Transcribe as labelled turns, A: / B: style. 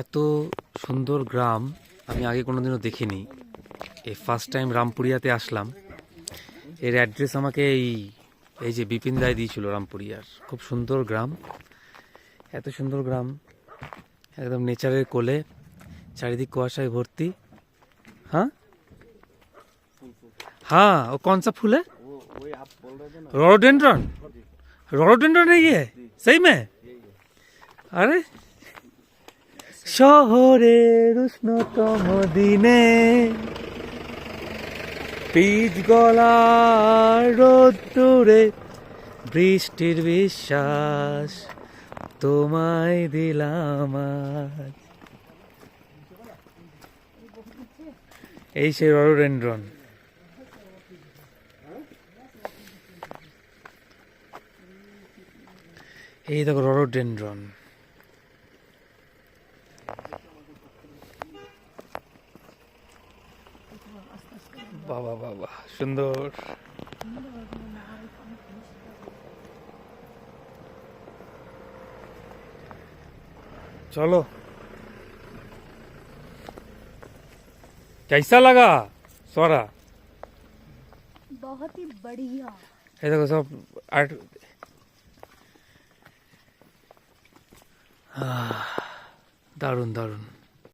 A: এত সুন্দর গ্রাম আমি আগে কোনোদিনও দেখিনি। এই ফার্স্ট টাইম রামপুরিয়াতে আসলাম। এর অ্যাড্রেস আমাকে এই যে বিপিন দাই দিয়েছিল রামপুরিয়ার। খুব সুন্দর গ্রাম, এত সুন্দর গ্রাম, একদম নেচারের কোলে, চারিদিক কুয়াশায় ভর্তি। हाँ हाँ, वो कौन सा फूल है?
B: वही आप बोल रहे थे ना,
A: रोडोडेंड्रन। रोडोडेंड्रन है ये? सही में? अरे শহরের উষ্ণতম দিনে পিচ গলার রোদ্দুরে বৃষ্টির বিশ্বাস তোমায় দিলাম আজ। এই সেই রডোডেন্ড্রন। এই দেখো রডোডেন্ড্রন। বাবা বাবা সুন্দর। चलो, कैसा लगा स्वरा?
C: बहुत ही बढ़िया।
A: ये देखो सब आर्ट। दारुण दारुण।